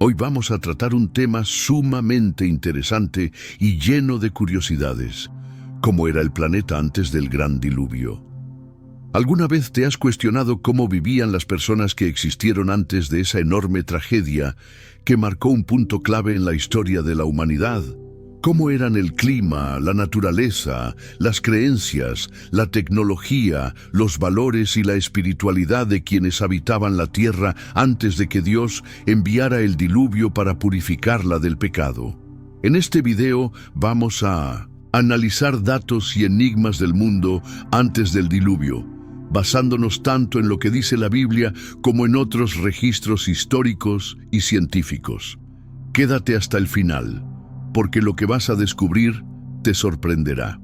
Hoy vamos a tratar un tema sumamente interesante y lleno de curiosidades: ¿cómo era el planeta antes del gran diluvio? ¿Alguna vez te has cuestionado cómo vivían las personas que existieron antes de esa enorme tragedia que marcó un punto clave en la historia de la humanidad? ¿Cómo eran el clima, la naturaleza, las creencias, la tecnología, los valores y la espiritualidad de quienes habitaban la tierra antes de que Dios enviara el diluvio para purificarla del pecado? En este video vamos a analizar datos y enigmas del mundo antes del diluvio, basándonos tanto en lo que dice la Biblia como en otros registros históricos y científicos. Quédate hasta el final, porque lo que vas a descubrir te sorprenderá.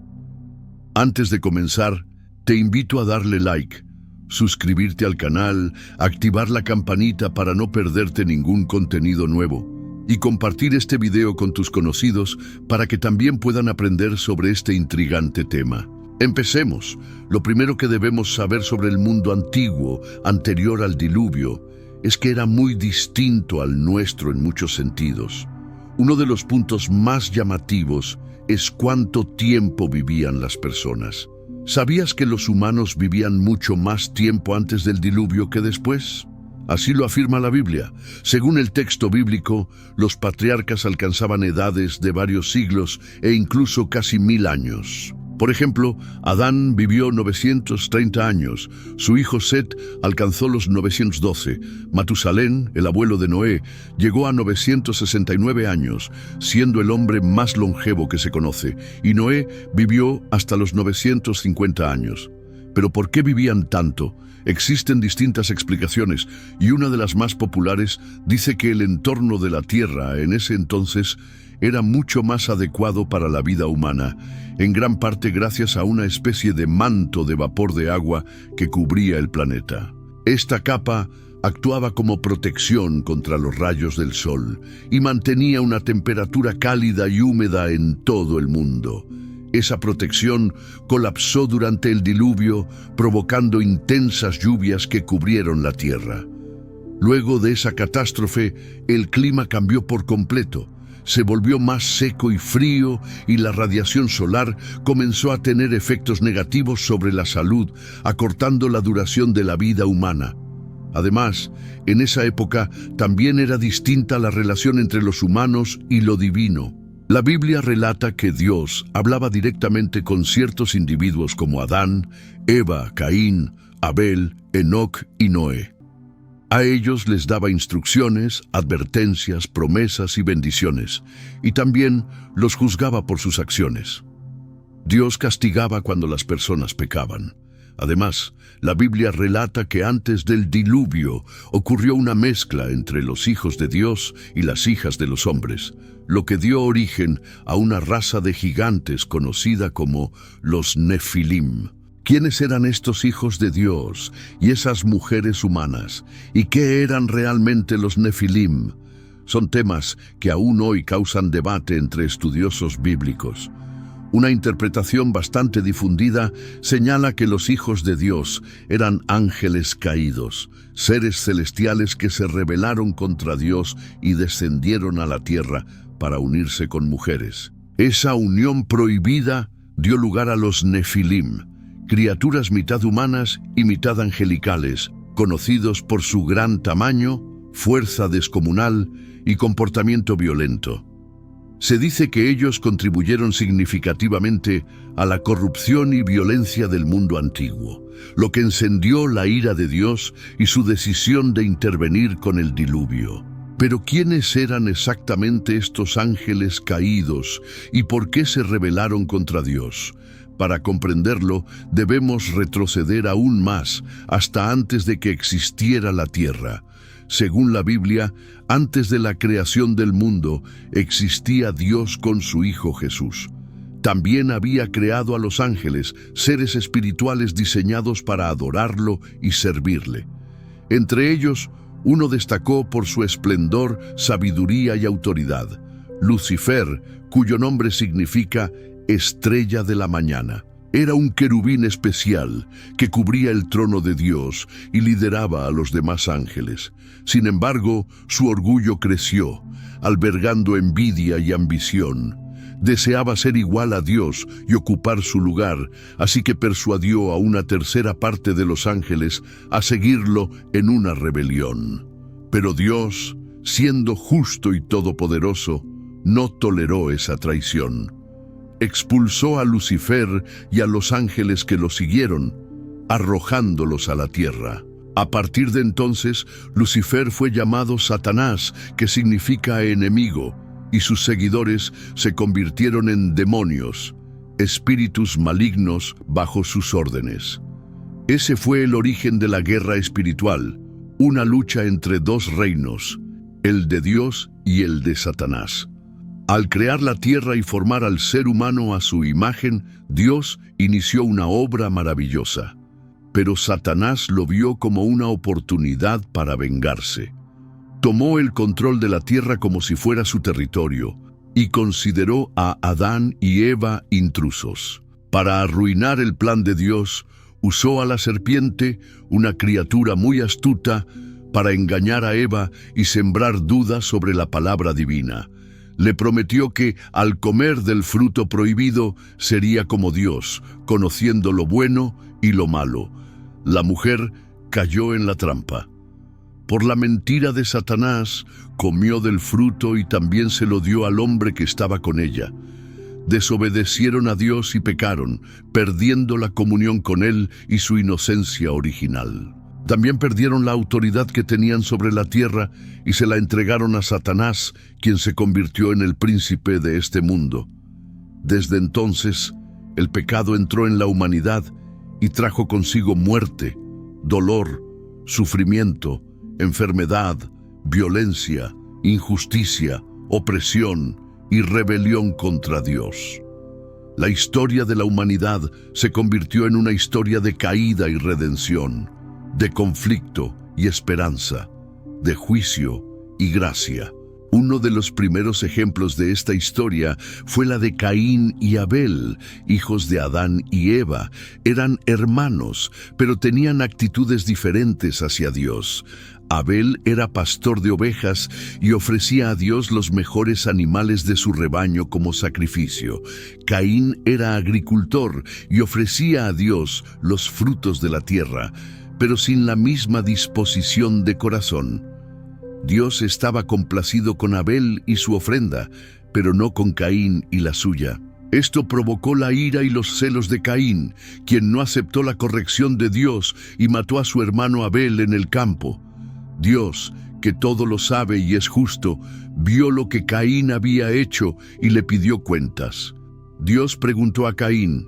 Antes de comenzar, te invito a darle like, suscribirte al canal, activar la campanita para no perderte ningún contenido nuevo, y compartir este video con tus conocidos para que también puedan aprender sobre este intrigante tema. Empecemos. Lo primero que debemos saber sobre el mundo antiguo, anterior al diluvio, es que era muy distinto al nuestro en muchos sentidos. Uno de los puntos más llamativos es cuánto tiempo vivían las personas. ¿Sabías que los humanos vivían mucho más tiempo antes del diluvio que después? Así lo afirma la Biblia. Según el texto bíblico, los patriarcas alcanzaban edades de varios siglos e incluso casi 1000 años. Por ejemplo, Adán vivió 930 años, su hijo Set alcanzó los 912, Matusalén, el abuelo de Noé, llegó a 969 años, siendo el hombre más longevo que se conoce, y Noé vivió hasta los 950 años. ¿Pero por qué vivían tanto? Existen distintas explicaciones, y una de las más populares dice que el entorno de la Tierra en ese entonces era mucho más adecuado para la vida humana, en gran parte gracias a una especie de manto de vapor de agua que cubría el planeta. Esta capa actuaba como protección contra los rayos del sol y mantenía una temperatura cálida y húmeda en todo el mundo. Esa protección colapsó durante el diluvio, provocando intensas lluvias que cubrieron la tierra. Luego de esa catástrofe, el clima cambió por completo. Se volvió más seco y frío y la radiación solar comenzó a tener efectos negativos sobre la salud, acortando la duración de la vida humana. Además, en esa época también era distinta la relación entre los humanos y lo divino. La Biblia relata que Dios hablaba directamente con ciertos individuos como Adán, Eva, Caín, Abel, Enoc y Noé. A ellos les daba instrucciones, advertencias, promesas y bendiciones, y también los juzgaba por sus acciones. Dios castigaba cuando las personas pecaban. Además, la Biblia relata que antes del diluvio ocurrió una mezcla entre los hijos de Dios y las hijas de los hombres, lo que dio origen a una raza de gigantes conocida como los Nefilim. ¿Quiénes eran estos hijos de Dios y esas mujeres humanas? ¿Y qué eran realmente los Nefilim? Son temas que aún hoy causan debate entre estudiosos bíblicos. Una interpretación bastante difundida señala que los hijos de Dios eran ángeles caídos, seres celestiales que se rebelaron contra Dios y descendieron a la tierra para unirse con mujeres. Esa unión prohibida dio lugar a los Nefilim, criaturas mitad humanas y mitad angelicales, conocidos por su gran tamaño, fuerza descomunal y comportamiento violento. Se dice que ellos contribuyeron significativamente a la corrupción y violencia del mundo antiguo, lo que encendió la ira de Dios y su decisión de intervenir con el diluvio. Pero ¿quiénes eran exactamente estos ángeles caídos y por qué se rebelaron contra Dios? Para comprenderlo, debemos retroceder aún más, hasta antes de que existiera la tierra. Según la Biblia, antes de la creación del mundo, existía Dios con su Hijo Jesús. También había creado a los ángeles, seres espirituales diseñados para adorarlo y servirle. Entre ellos, uno destacó por su esplendor, sabiduría y autoridad: Lucifer, cuyo nombre significa estrella de la mañana. Era un querubín especial que cubría el trono de Dios y lideraba a los demás ángeles. Sin embargo, su orgullo creció, albergando envidia y ambición. Deseaba ser igual a Dios y ocupar su lugar, así que persuadió a una tercera parte de los ángeles a seguirlo en una rebelión. Pero Dios, siendo justo y todopoderoso, no toleró esa traición. Expulsó a Lucifer y a los ángeles que lo siguieron, arrojándolos a la tierra. A partir de entonces, Lucifer fue llamado Satanás, que significa enemigo, y sus seguidores se convirtieron en demonios, espíritus malignos bajo sus órdenes. Ese fue el origen de la guerra espiritual, una lucha entre dos reinos, el de Dios y el de Satanás. Al crear la tierra y formar al ser humano a su imagen, Dios inició una obra maravillosa. Pero Satanás lo vio como una oportunidad para vengarse. Tomó el control de la tierra como si fuera su territorio y consideró a Adán y Eva intrusos. Para arruinar el plan de Dios, usó a la serpiente, una criatura muy astuta, para engañar a Eva y sembrar dudas sobre la palabra divina. Le prometió que, al comer del fruto prohibido, sería como Dios, conociendo lo bueno y lo malo. La mujer cayó en la trampa. Por la mentira de Satanás, comió del fruto y también se lo dio al hombre que estaba con ella. Desobedecieron a Dios y pecaron, perdiendo la comunión con Él y su inocencia original. También perdieron la autoridad que tenían sobre la tierra y se la entregaron a Satanás, quien se convirtió en el príncipe de este mundo. Desde entonces, el pecado entró en la humanidad y trajo consigo muerte, dolor, sufrimiento, enfermedad, violencia, injusticia, opresión y rebelión contra Dios. La historia de la humanidad se convirtió en una historia de caída y redención, de conflicto y esperanza, de juicio y gracia. Uno de los primeros ejemplos de esta historia fue la de Caín y Abel, hijos de Adán y Eva. Eran hermanos, pero tenían actitudes diferentes hacia Dios. Abel era pastor de ovejas y ofrecía a Dios los mejores animales de su rebaño como sacrificio. Caín era agricultor y ofrecía a Dios los frutos de la tierra, pero sin la misma disposición de corazón. Dios estaba complacido con Abel y su ofrenda, pero no con Caín y la suya. Esto provocó la ira y los celos de Caín, quien no aceptó la corrección de Dios y mató a su hermano Abel en el campo. Dios, que todo lo sabe y es justo, vio lo que Caín había hecho y le pidió cuentas. Dios preguntó a Caín: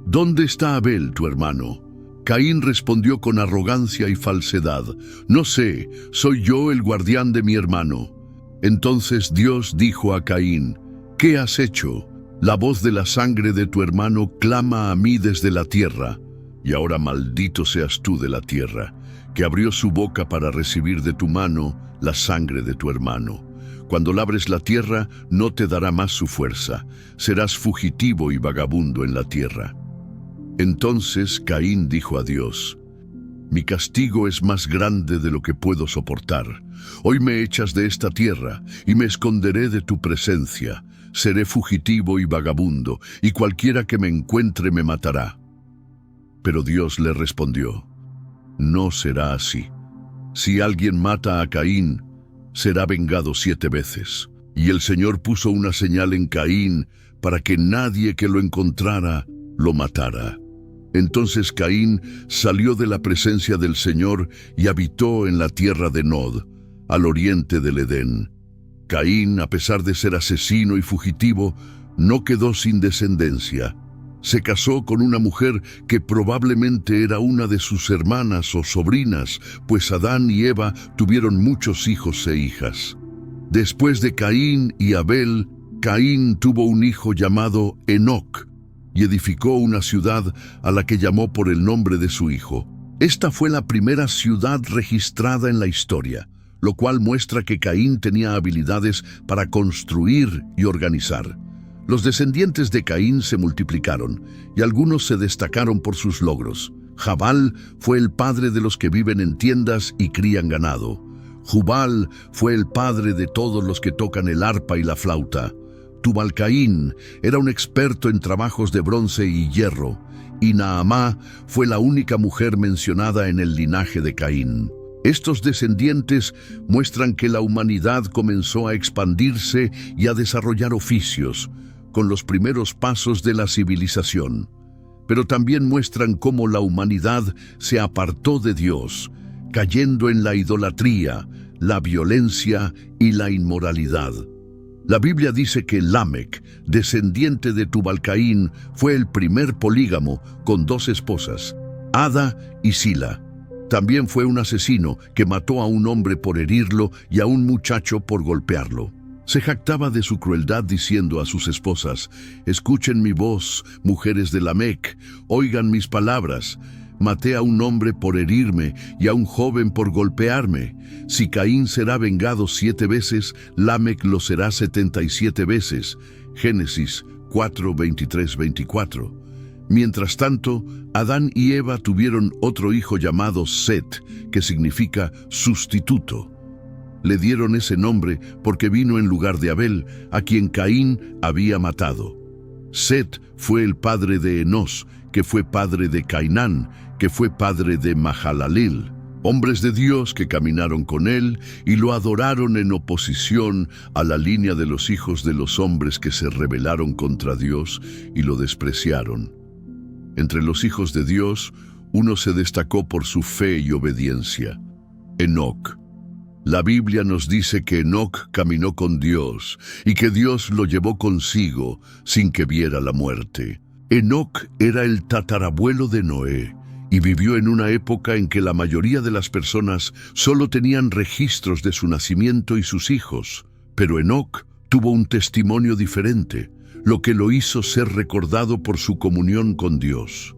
¿Dónde está Abel, tu hermano? Caín respondió con arrogancia y falsedad: No sé, soy yo el guardián de mi hermano. Entonces Dios dijo a Caín: ¿Qué has hecho? La voz de la sangre de tu hermano clama a mí desde la tierra. Y ahora maldito seas tú de la tierra, que abrió su boca para recibir de tu mano la sangre de tu hermano. Cuando labres la tierra, no te dará más su fuerza. Serás fugitivo y vagabundo en la tierra. Entonces Caín dijo a Dios: Mi castigo es más grande de lo que puedo soportar. Hoy me echas de esta tierra y me esconderé de tu presencia. Seré fugitivo y vagabundo, y cualquiera que me encuentre me matará. Pero Dios le respondió: No será así. Si alguien mata a Caín, será vengado 7 veces. Y el Señor puso una señal en Caín para que nadie que lo encontrara lo matara. Entonces Caín salió de la presencia del Señor y habitó en la tierra de Nod, al oriente del Edén. Caín, a pesar de ser asesino y fugitivo, no quedó sin descendencia. Se casó con una mujer que probablemente era una de sus hermanas o sobrinas, pues Adán y Eva tuvieron muchos hijos e hijas. Después de Caín y Abel, Caín tuvo un hijo llamado Enoc, y edificó una ciudad a la que llamó por el nombre de su hijo. Esta fue la primera ciudad registrada en la historia, lo cual muestra que Caín tenía habilidades para construir y organizar. Los descendientes de Caín se multiplicaron, y algunos se destacaron por sus logros. Jabal fue el padre de los que viven en tiendas y crían ganado. Jubal fue el padre de todos los que tocan el arpa y la flauta. Tubal-Caín era un experto en trabajos de bronce y hierro, y Naamá fue la única mujer mencionada en el linaje de Caín. Estos descendientes muestran que la humanidad comenzó a expandirse y a desarrollar oficios, con los primeros pasos de la civilización. Pero también muestran cómo la humanidad se apartó de Dios, cayendo en la idolatría, la violencia y la inmoralidad. La Biblia dice que Lamec, descendiente de Tubal-Caín, fue el primer polígamo con 2 esposas, Ada y Sila. También fue un asesino que mató a un hombre por herirlo y a un muchacho por golpearlo. Se jactaba de su crueldad diciendo a sus esposas: «Escuchen mi voz, mujeres de Lamec, oigan mis palabras. Maté a un hombre por herirme y a un joven por golpearme. Si Caín será vengado 7 veces, Lamec lo será 77 veces». Génesis 4, 23, 24. Mientras tanto, Adán y Eva tuvieron otro hijo llamado Set, que significa sustituto. Le dieron ese nombre porque vino en lugar de Abel, a quien Caín había matado. Set fue el padre de Enos, que fue padre de Cainán, que fue padre de Mahalaleel, hombres de Dios que caminaron con él y lo adoraron en oposición a la línea de los hijos de los hombres que se rebelaron contra Dios y lo despreciaron. Entre los hijos de Dios, uno se destacó por su fe y obediencia: Enoc. La Biblia nos dice que Enoc caminó con Dios y que Dios lo llevó consigo sin que viera la muerte. Enoc era el tatarabuelo de Noé y vivió en una época en que la mayoría de las personas solo tenían registros de su nacimiento y sus hijos. Pero Enoc tuvo un testimonio diferente, lo que lo hizo ser recordado por su comunión con Dios.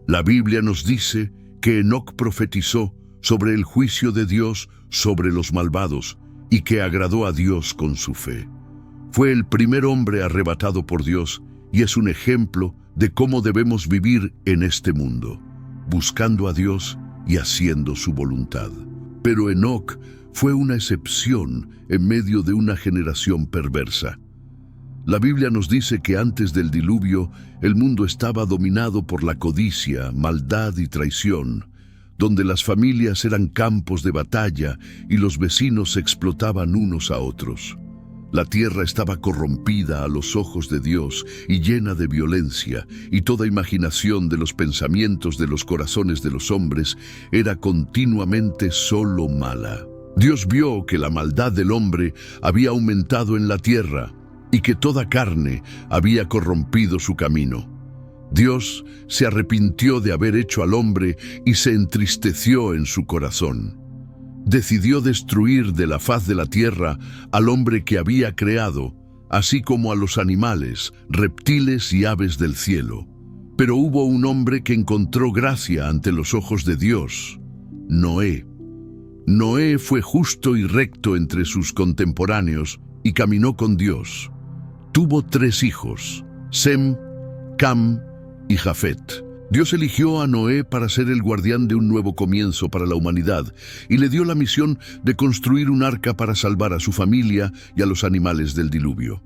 La Biblia nos dice que Enoc profetizó sobre el juicio de Dios sobre los malvados y que agradó a Dios con su fe. Fue el primer hombre arrebatado por Dios y es un ejemplo de cómo debemos vivir en este mundo, buscando a Dios y haciendo su voluntad. Pero Enoc fue una excepción en medio de una generación perversa. La Biblia nos dice que antes del diluvio el mundo estaba dominado por la codicia, maldad y traición, donde las familias eran campos de batalla y los vecinos se explotaban unos a otros. La tierra estaba corrompida a los ojos de Dios y llena de violencia, y toda imaginación de los pensamientos de los corazones de los hombres era continuamente solo mala. Dios vio que la maldad del hombre había aumentado en la tierra y que toda carne había corrompido su camino. Dios se arrepintió de haber hecho al hombre y se entristeció en su corazón. Decidió destruir de la faz de la tierra al hombre que había creado, así como a los animales, reptiles y aves del cielo. Pero hubo un hombre que encontró gracia ante los ojos de Dios: Noé. Noé fue justo y recto entre sus contemporáneos y caminó con Dios. Tuvo 3 hijos, Sem, Cam y Jafet. Dios eligió a Noé para ser el guardián de un nuevo comienzo para la humanidad y le dio la misión de construir un arca para salvar a su familia y a los animales del diluvio.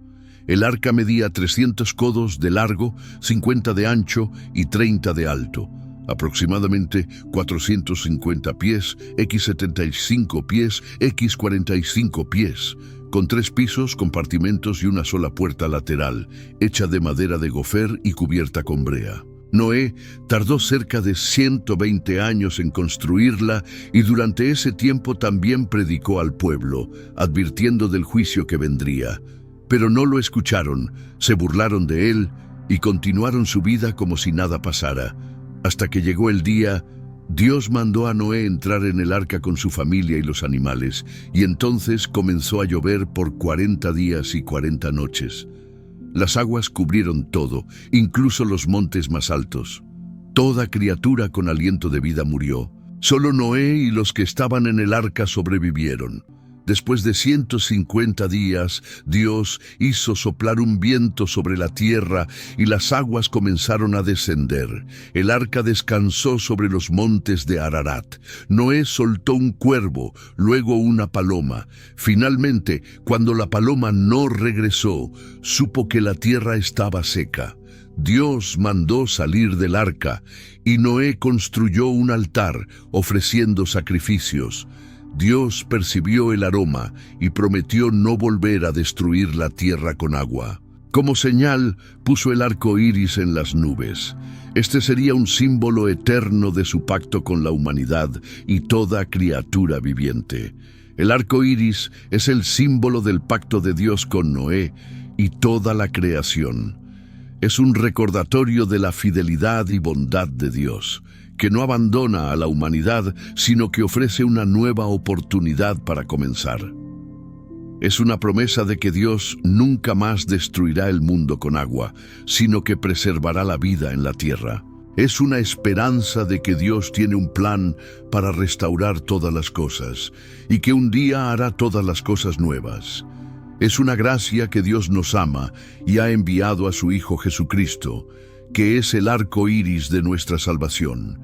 El arca medía 300 codos de largo, 50 de ancho y 30 de alto, aproximadamente 450 pies, x 75 pies, x 45 pies, con 3 pisos, compartimentos y una sola puerta lateral, hecha de madera de gofer y cubierta con brea. Noé tardó cerca de 120 años en construirla y durante ese tiempo también predicó al pueblo, advirtiendo del juicio que vendría. Pero no lo escucharon, se burlaron de él y continuaron su vida como si nada pasara. Hasta que llegó el día, Dios mandó a Noé entrar en el arca con su familia y los animales, y entonces comenzó a llover por 40 días y 40 noches. Las aguas cubrieron todo, incluso los montes más altos. Toda criatura con aliento de vida murió. Solo Noé y los que estaban en el arca sobrevivieron. Después de 150 días, Dios hizo soplar un viento sobre la tierra y las aguas comenzaron a descender. El arca descansó sobre los montes de Ararat. Noé soltó un cuervo, luego una paloma. Finalmente, cuando la paloma no regresó, supo que la tierra estaba seca. Dios mandó salir del arca y Noé construyó un altar ofreciendo sacrificios. Dios percibió el aroma y prometió no volver a destruir la tierra con agua. Como señal, puso el arco iris en las nubes. Este sería un símbolo eterno de su pacto con la humanidad y toda criatura viviente. El arco iris es el símbolo del pacto de Dios con Noé y toda la creación. Es un recordatorio de la fidelidad y bondad de Dios, que no abandona a la humanidad, sino que ofrece una nueva oportunidad para comenzar. Es una promesa de que Dios nunca más destruirá el mundo con agua, sino que preservará la vida en la tierra. Es una esperanza de que Dios tiene un plan para restaurar todas las cosas y que un día hará todas las cosas nuevas. Es una gracia que Dios nos ama y ha enviado a su Hijo Jesucristo, que es el arco iris de nuestra salvación.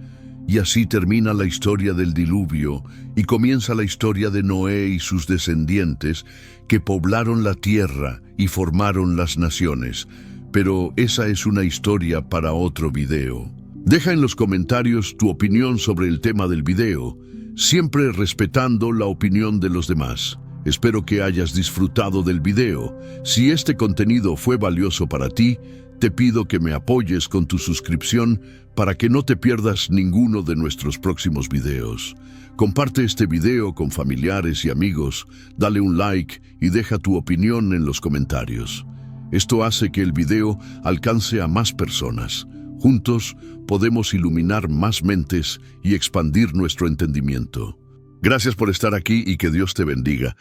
Y así termina la historia del diluvio y comienza la historia de Noé y sus descendientes que poblaron la tierra y formaron las naciones. Pero esa es una historia para otro video. Deja en los comentarios tu opinión sobre el tema del video, siempre respetando la opinión de los demás. Espero que hayas disfrutado del video. Si este contenido fue valioso para ti, te pido que me apoyes con tu suscripción para que no te pierdas ninguno de nuestros próximos videos. Comparte este video con familiares y amigos, dale un like y deja tu opinión en los comentarios. Esto hace que el video alcance a más personas. Juntos podemos iluminar más mentes y expandir nuestro entendimiento. Gracias por estar aquí y que Dios te bendiga.